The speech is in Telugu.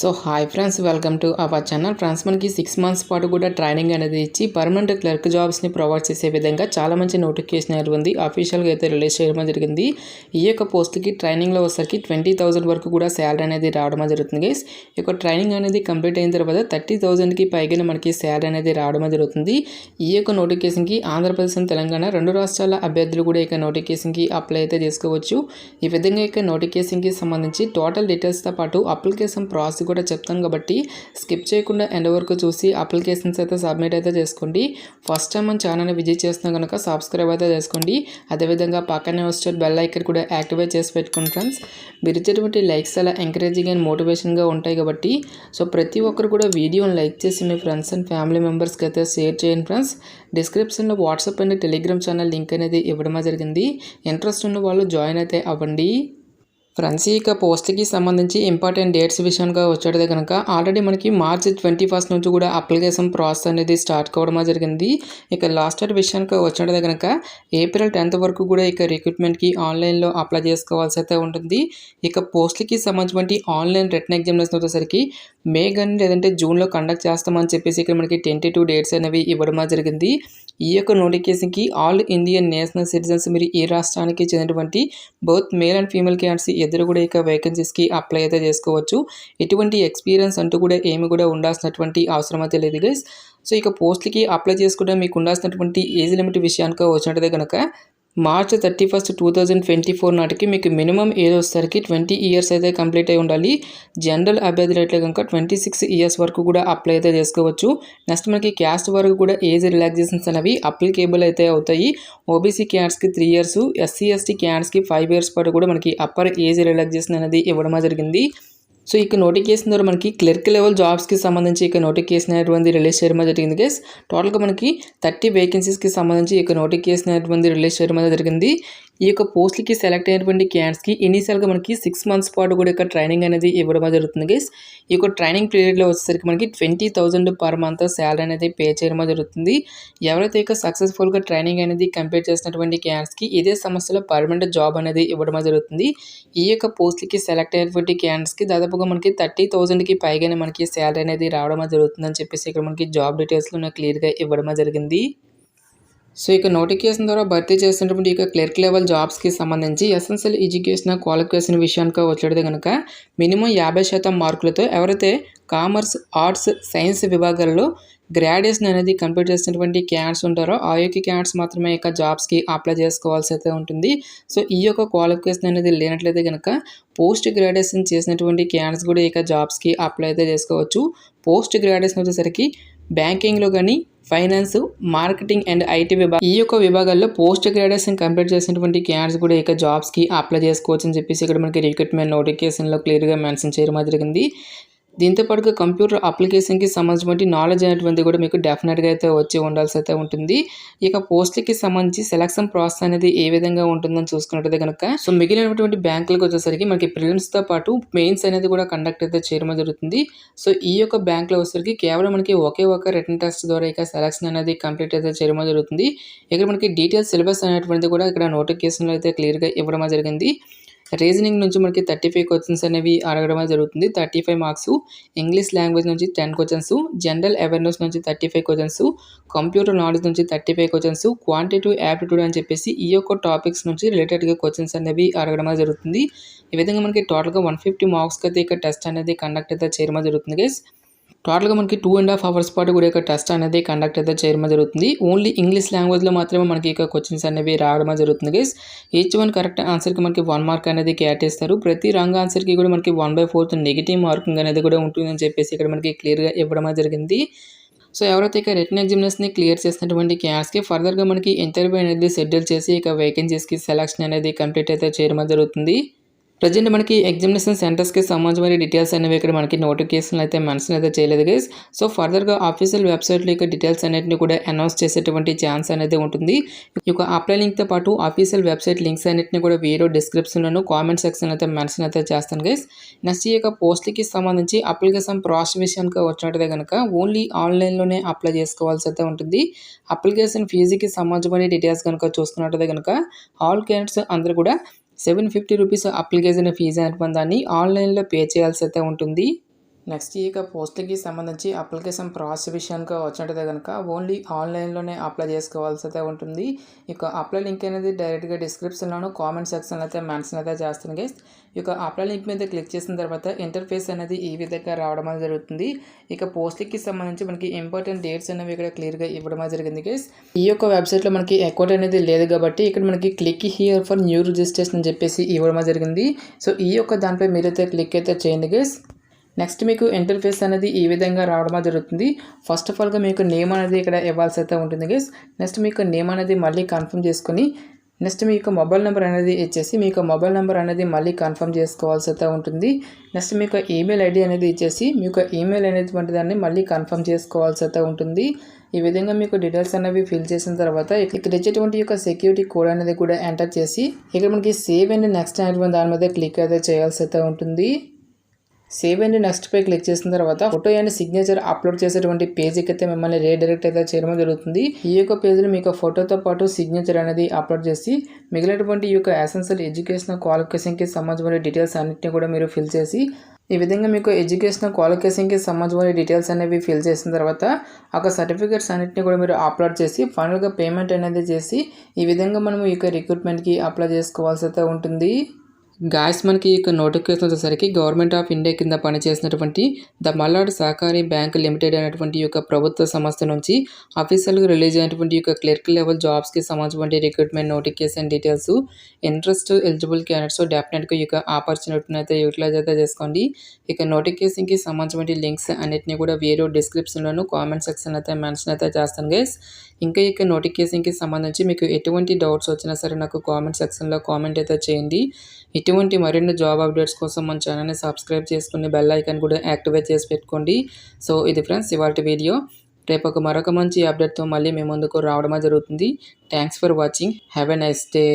So hi friends, welcome to our channel. Friends, మనకి 6 మంత్స్ పాటు కూడా ట్రైనింగ్ అనేది ఇచ్చి పర్మనెంట్ క్లర్క్ జాబ్స్ని ప్రొవైడ్ చేసే విధంగా చాలా మంచి నోటిఫికేషన్ అనేది ఉంది. అఫీషియల్గా అయితే రిలీజ్ చేయడం జరిగింది. ఈ యొక్క పోస్ట్కి ట్రైనింగ్లో వచ్చేసరికి 20,000 వరకు కూడా శాలరీ అనేది రావడం జరుగుతుంది గైస్. ఈ యొక్క ట్రైనింగ్ అనేది కంప్లీట్ అయిన తర్వాత 30,000కి పైగానే మనకి శాలరీ అనేది రావడం జరుగుతుంది. ఈ యొక్క నోటిఫికేషన్కి ఆంధ్రప్రదేశ్ అండ్ తెలంగాణ రెండు రాష్ట్రాల అభ్యర్థులు కూడా ఇక నోటిఫికేషన్కి అప్లై అయితే చేసుకోవచ్చు. ఈ విధంగా ఇక నోటిఫికేషన్కి సంబంధించి టోటల్ డీటెయిల్స్తో పాటు అప్లికేషన్ ప్రాసెస్ కూడా చెప్తాను కాబట్టి స్కిప్ చేయకుండా ఎండ్ వరకు చూసి అప్లికేషన్స్ అయితే సబ్మిట్ అయితే చేసుకోండి. ఫస్ట్ టైం మన ఛానల్ని విజిట్ చేస్తున్నా కనుక సబ్స్క్రైబ్ అయితే చేసుకోండి. అదేవిధంగా పక్కనే వచ్చే బెల్ ఐకాన్ కూడా యాక్టివేట్ చేసి పెట్టుకోండి ఫ్రెండ్స్. మీరు ఇచ్చేటువంటి లైక్స్ అలా ఎంకరేజింగ్ అండ్ మోటివేషన్గా ఉంటాయి కాబట్టి సో ప్రతి ఒక్కరు కూడా వీడియోని లైక్ చేసి మీ ఫ్రెండ్స్ అండ్ ఫ్యామిలీ మెంబర్స్కి అయితే షేర్ చేయండి ఫ్రెండ్స్. డిస్క్రిప్షన్లో WhatsApp and Telegram channel link అనేది ఇవ్వడం జరిగింది. ఇంట్రెస్ట్ ఉన్న వాళ్ళు జాయిన్ అయితే అవ్వండి. ఫ్రెండ్స్, ఇక పోస్ట్కి సంబంధించి ఇంపార్టెంట్ డేట్స్ విషయానికి వచ్చేది కనుక ఆల్రెడీ మనకి మార్చ్ 21 నుంచి కూడా అప్లికేషన్ ప్రాసెస్ అనేది స్టార్ట్ కావడం జరిగింది. ఇక లాస్ట్ డేట్ విషయానికి వచ్చేది కనుక ఏప్రిల్ 10th వరకు కూడా ఇక రిక్రూట్మెంట్కి ఆన్లైన్లో అప్లై చేసుకోవాల్సి అయితే ఉంటుంది. ఇక పోస్ట్కి సంబంధించి ఆన్లైన్ రిటన్ ఎగ్జామినేషన్ వచ్చేసరికి మే కానీ లేదంటే జూన్లో కండక్ట్ చేస్తామని చెప్పేసి ఇక్కడ మనకి 22 డేట్స్ అనేవి ఇవ్వడం జరిగింది. ఈ యొక్క నోటిఫికేషన్కి ఆల్ ఇండియన్ నేషనల్ సిటిజన్స్ మీరు ఈ రాష్ట్రానికి చెందినటువంటి both male and female candidates ఇద్దరు కూడా ఇక వేకెన్సీస్కి అప్లై అయితే చేసుకోవచ్చు. ఎటువంటి ఎక్స్పీరియన్స్ అంటూ కూడా ఏమి కూడా ఉండాల్సినటువంటి అవసరం అయితే లేదు గైస్. సో ఇక పోస్ట్కి అప్లై చేసుకుంటే మీకు ఉండాల్సినటువంటి ఏజ్ లిమిట్ విషయానికి వచ్చినట్టు కనుక మార్చ్ 31, 2024 నాటికి మీకు మినిమం ఏజ్ వచ్చేసరికి 20 ఇయర్స్ అయితే కంప్లీట్ అయి ఉండాలి. జనరల్ అభ్యర్థులు అయితే కనుక 26 ఇయర్స్ వరకు కూడా అప్లై అయితే చేసుకోవచ్చు. నెక్స్ట్ మనకి క్యాస్ట్ వరకు కూడా ఏజ్ రిలాక్సేషన్స్ అనేవి అప్లికేబుల్ అయితే అవుతాయి. ఓబీసీ క్యాండిడేట్స్కి 3 ఇయర్స్, ఎస్సీ ఎస్టీ క్యాండిడేట్స్కి 5 ఇయర్స్ పాటు కూడా మనకి అప్పర్ ఏజ్ రిలాక్సేషన్ అనేది ఇవ్వడం జరిగింది. సో ఇక నోటిఫికేషన్ ద్వారా మనకి క్లర్క్ లెవెల్ జాబ్స్కి సంబంధించి ఇక నోటిఫికేషన్ అనేటువంటి రిలీజ్ చేయడం జరిగింది గైస్. టోటల్గా మనకి 30 వేకెన్సీస్కి సంబంధించి ఇక నోటిఫికేషన్ అనేటువంటి రిలీజ్ చేయడం జరిగింది. ఈ యొక్క పోస్ట్కి సెలెక్ట్ అయినటువంటి క్యాండిడేట్స్కి ఇనీషియల్గా మనకి 6 మంత్స్ పాటు కూడా ఇక ట్రైనింగ్ అనేది ఇవ్వడం జరుగుతుంది గైస్. ఈ యొక్క ట్రైనింగ్ పీరియడ్లో వచ్చేసరికి మనకి 20,000 పర్ మంత్ శాలరీ అనేది పే చేయడం జరుగుతుంది. ఎవరైతే ఇక సక్సెస్ఫుల్గా ట్రైనింగ్ అనేది కంప్లీట్ చేసినటువంటి క్యాండిడేట్స్కి ఇదే సంస్థలో పర్మనెంట్ జాబ్ అనేది ఇవ్వడం జరుగుతుంది. ఈ యొక్క పోస్ట్కి సెలెక్ట్ అయినటువంటి క్యాండిడేట్స్కి దాదాపుగా మనకి 30,000కి పైగానే మనకి శాలరీ అనేది రావడం జరుగుతుందని చెప్పేసి ఇక్కడ మనకి జాబ్ డీటెయిల్స్లో క్లియర్గా ఇవ్వడం జరిగింది. సో ఇక నోటిఫికేషన్ ద్వారా భర్తీ చేసినటువంటి ఇక క్లర్క్ లెవెల్ జాబ్స్కి సంబంధించి ఎసెన్షియల్ ఎడ్యుకేషన్ క్వాలిఫికేషన్ విషయానికి వచ్చేది కనుక మినిమం 50% మార్కులతో ఎవరైతే కామర్స్, ఆర్ట్స్, సైన్స్ విభాగాల్లో గ్రాడ్యుయేషన్ అనేది కంప్లీట్ చేసినటువంటి క్యాండిడేట్స్ ఉంటారో ఆ యొక్క క్యాండిడేట్స్ మాత్రమే ఇక జాబ్స్కి అప్లై చేసుకోవాల్సి అయితే ఉంటుంది. సో ఈ యొక్క క్వాలిఫికేషన్ అనేది లేనట్లయితే కనుక పోస్ట్ గ్రాడ్యుయేషన్ చేసినటువంటి క్యాండిడేట్స్ కూడా ఇక జాబ్స్కి అప్లై అయితే చేసుకోవచ్చు. పోస్ట్ గ్రాడ్యుయేషన్ వచ్చేసరికి బ్యాంకింగ్లో కానీ ఫైనాన్స్, మార్కెటింగ్ అండ్ ఐటీ ఈ యొక్క విభాగాల్లో పోస్ట్ గ్రాడ్యుయేషన్ కంప్లీట్ చేసినటువంటి క్యాండిడేట్స్ కూడా ఇక జాబ్స్కి అప్లై చేసుకోవచ్చు అని చెప్పేసి ఇక్కడ మనకి రిక్రూట్మెంట్ నోటిఫికేషన్లో క్లియర్గా మెన్షన్ చేయడం జరిగింది. దీంతో పాటుగా కంప్యూటర్ అప్లికేషన్కి సంబంధించిన నాలెడ్జ్ అనేటువంటి కూడా మీకు డెఫినెట్గా అయితే వచ్చి ఉండాల్సి అయితే ఉంటుంది. ఇక పోస్ట్కి సంబంధించి సెలక్షన్ ప్రాసెస్ అనేది ఏ విధంగా ఉంటుందని చూసుకున్నట్టయితే కనుక సో మిగిలినటువంటి బ్యాంకులకు వచ్చేసరికి మనకి ప్రిలిమ్స్తో పాటు మెయిన్స్ అనేది కూడా కండక్ట్ అయితే చేయడం జరుగుతుంది. సో ఈ యొక్క బ్యాంక్లో వచ్చేసరికి కేవలం మనకి ఒకే ఒక రిటర్న్ టెస్ట్ ద్వారా ఇక సెలక్షన్ అనేది కంప్లీట్ అయితే చేయడం జరుగుతుంది. ఇక్కడ మనకి డీటెయిల్స్ సిలబస్ అనేటువంటిది కూడా ఇక్కడ నోటిఫికేషన్లో అయితే క్లియర్గా ఇవ్వడం జరిగింది. రీజనింగ్ నుంచి మనకి 35 క్వశ్చన్స్ అనేవి అడగడం జరుగుతుంది. 35 మార్క్స్, ఇంగ్లీష్ లాంగ్వేజ్ నుంచి 10 క్వశ్చన్స్, జనరల్ అవేర్నెస్ నుంచి 35 క్వశ్చన్స్, కంప్యూటర్ నాలెడ్జ్ నుంచి 35 క్వశ్చన్స్, క్వాంటిటివ్ యాప్టిట్యూడ్ అని చెప్పేసి ఈ యొక్క టాపిక్స్ నుంచి రిలేటెడ్గా క్వశ్చన్స్ అనేవి అడగడం జరుగుతుంది. ఈ విధంగా మనకి టోటల్గా 150 మార్క్స్కి అయితే ఇక టెస్ట్ అనేది కండక్ట్ అయితే చేయడం జరుగుతుంది గైస్. టోటల్గా మనకి 2.5 అవర్స్ పాటు కూడా ఇక టెస్ట్ అనేది కండక్ట్ అయితే చేయడం జరుగుతుంది. ఓన్లీ ఇంగ్లీష్ లాంగ్వేజ్లో మాత్రమే మనకి ఇక క్వశ్చన్స్ అనేవి రావడం జరుగుతుంది గైస్. ఈచ్ వన్ కరెక్ట్ ఆన్సర్కి మనకి 1 మార్క్ అనేది కేటాయిస్తారు. ప్రతి రాంగ్ ఆన్సర్కి కూడా మనకి 1/4 నెగిటివ్ మార్కింగ్ అనేది కూడా ఉంటుందని చెప్పేసి ఇక్కడ మనకి క్లియర్గా ఇవ్వడం జరిగింది. సో ఎవరైతే ఇక రిటన్ ఎగ్జామినేషన్ని క్లియర్ చేసినటువంటి క్యాండిడేట్స్కి ఫర్దర్గా మనకి ఇంటర్వ్యూ అనేది షెడ్యూల్ చేసి ఇక వేకెన్సీస్కి సెలక్షన్ అనేది కంప్లీట్ అయితే చేయడం జరుగుతుంది. ప్రజెంట్ మనకి ఎగ్జామినేషన్ సెంటర్స్కి సంబంధించిన డీటెయిల్స్ అనేవి ఇక్కడ మనకి నోటిఫికేషన్ అయితే మెన్షన్ అయితే చేయలేదు గైస్. సో ఫర్దర్గా ఆఫీషియల్ వెబ్సైట్లో ఇక డీటెయిల్స్ అన్నింటినీ కూడా అనౌన్స్ చేసేటువంటి ఛాన్స్ అనేది ఉంటుంది. ఈ యొక్క అప్లై లింక్తో పాటు ఆఫీషియల్ వెబ్సైట్ లింక్స్ అన్నింటినీ కూడా వీడియో డిస్క్రిప్షన్లోను కామెంట్ సెక్షన్ అయితే మెన్షన్ అయితే చేస్తాను గైస్. నెక్స్ట్ ఈ యొక్క పోస్ట్కి సంబంధించి అప్లికేషన్ ప్రాసెస్ విషయానికి వచ్చినట్టయితే కనుక ఓన్లీ ఆన్లైన్లోనే అప్లై చేసుకోవాల్సి అయితే ఉంటుంది. అప్లికేషన్ ఫీజుకి సంబంధించిన డీటెయిల్స్ కనుక చూసుకున్నట్టయితే కనుక ఆల్ క్యాండిడేట్స్ అందరూ కూడా 750 రూపీస్ అప్లికేషన్ ఫీజు అనేటువంటి దాన్ని ఆన్లైన్లో పే చేయాల్సి అయితే ఉంటుంది. నెక్స్ట్ ఈ యొక్క పోస్ట్‌లకి సంబంధించి అప్లికేషన్ ప్రాసెస్ విషయానికి వచ్చినట్టయితే గనుక ఓన్లీ ఆన్‌లైన్‌లోనే అప్లై చేసుకోవాల్సి అయితే ఉంటుంది. ఇక అప్లై లింక్ అనేది డైరెక్ట్‌గా డిస్క్రిప్షన్‌లోను, కామెంట్ సెక్షన్‌లో అయితే మెన్షన్ అయితే చేస్తాను గైస్. ఇక అప్లై లింక్ మీద క్లిక్ చేసిన తర్వాత ఇంటర్ఫేస్ అనేది ఈ విధంగా రావడం అనేది జరుగుతుంది. ఇక పోస్ట్‌లకి సంబంధించి మనకి ఇంపార్టెంట్ డేట్స్ అనేవి ఇక్కడ క్లియర్‌గా ఇవ్వడం జరిగింది గైస్. ఈ యొక్క వెబ్‌సైట్‌లో మనకి అకౌంట్ అనేది లేదు కాబట్టి ఇక్కడ మనకి click here for new registration అని చెప్పేసి ఇవ్వడం జరిగింది. సో ఈ యొక్క దానిపై మీరైతే క్లిక్ అయితే చేయండి గైస్. నెక్స్ట్ మీకు ఇంటర్ఫేస్ అనేది ఈ విధంగా రావడం జరుగుతుంది. ఫస్ట్ ఆఫ్ ఆల్‌గా మీకు నేమ్ అనేది ఇక్కడ ఇవ్వాల్సి అయితే ఉంటుంది గైస్. నెక్స్ట్ మీకు నేమ్ అనేది మళ్ళీ కన్ఫర్మ్ చేసుకొని నెక్స్ట్ మీ యొక్క మొబైల్ నెంబర్ అనేది ఇచ్చేసి మీ యొక్క మొబైల్ నెంబర్ అనేది మళ్ళీ కన్ఫర్మ్ చేసుకోవాల్సి అయితే ఉంటుంది. నెక్స్ట్ మీ యొక్క ఈమెయిల్ ఐడి అనేది ఇచ్చేసి మీ యొక్క ఈమెయిల్ అనేటువంటి దాన్ని మళ్ళీ కన్ఫర్మ్ చేసుకోవాల్సి అయితే ఉంటుంది. ఈ విధంగా మీకు డీటెయిల్స్ అనేవి ఫిల్ చేసిన తర్వాత ఇక్కడ ఇచ్చేటువంటి యొక్క సెక్యూరిటీ కోడ్ అనేది కూడా ఎంటర్ చేసి ఇక్కడ మనకి సేవ్ అండ్ నెక్స్ట్ అనేటువంటి దాని మీద క్లిక్ అయితే చేయాల్సి అయితే ఉంటుంది. సేవ్ అండ్ నెక్స్ట్ పై క్లిక్ చేసిన తర్వాత ఫోటో అండ్ సిగ్నేచర్ అప్లోడ్ చేసేటువంటి పేజీకి అయితే మిమ్మల్ని రీడైరెక్ట్ అయితే చేయడం జరుగుతుంది. ఈ యొక్క పేజ్లో మీకు ఫోటోతో పాటు సిగ్నేచర్ అనేది అప్లోడ్ చేసి మిగిలినటువంటి ఈ యొక్క ఎసెన్షియల్ ఎడ్యుకేషనల్ క్వాలిఫికేషన్కి సంబంధించిన డీటెయిల్స్ అన్నింటినీ కూడా మీరు ఫిల్ చేసి ఈ విధంగా మీకు ఎడ్యుకేషనల్ క్వాలిఫికేషన్కి సంబంధించిన డీటెయిల్స్ అనేవి ఫిల్ చేసిన తర్వాత ఒక సర్టిఫికేట్స్ అన్నింటినీ కూడా మీరు అప్లోడ్ చేసి ఫైనల్గా పేమెంట్ అనేది చేసి ఈ విధంగా మనం ఈ యొక్క రిక్రూట్మెంట్కి అప్లై చేసుకోవాల్సి అయితే ఉంటుంది. గాయస్ మనకి ఇక నోటిఫికేషన్ వచ్చేసరికి గవర్నమెంట్ ఆఫ్ ఇండియా కింద పనిచేసినటువంటి ద మల్నాడ్ సహకారి బ్యాంక్ లిమిటెడ్ అనేటువంటి యొక్క ప్రభుత్వ సంస్థ నుంచి అఫీషియల్గా రిలీజ్ అయినటువంటి యొక్క క్లర్క్ లెవెల్ జాబ్స్కి సంబంధించిన recruitment notification details interest eligible candidates డెఫినెట్గా ఈ యొక్క ఆపర్చునిటీని అయితే యూటిలైజ్ అయితే చేసుకోండి. ఇక నోటిఫికేషన్కి సంబంధించిన లింక్స్ అన్నిటిని కూడా వీడియో డిస్క్రిప్షన్లోను కామెంట్ సెక్షన్ అయితే మెన్షన్ అయితే చేస్తాను గైస్. ఇంకా ఇక నోటిఫికేషన్కి సంబంధించి మీకు ఎటువంటి డౌట్స్ వచ్చినా సరే నాకు కామెంట్ సెక్షన్లో కామెంట్ అయితే చేయండి. ఇటువంటి మరిన్ని జాబ్ అప్డేట్స్ కోసం మన ఛానల్ని సబ్స్క్రైబ్ చేసుకుని బెల్ ఐకాన్ కూడా యాక్టివేట్ చేసి పెట్టుకోండి. సో ఇది ఫ్రెండ్స్ ఇవాల్టి వీడియో. రేపు మరొక మంచి అప్డేట్తో మళ్ళీ మీ ముందుకు రావడమే జరుగుతుంది. Thanks for watching. Have a nice day.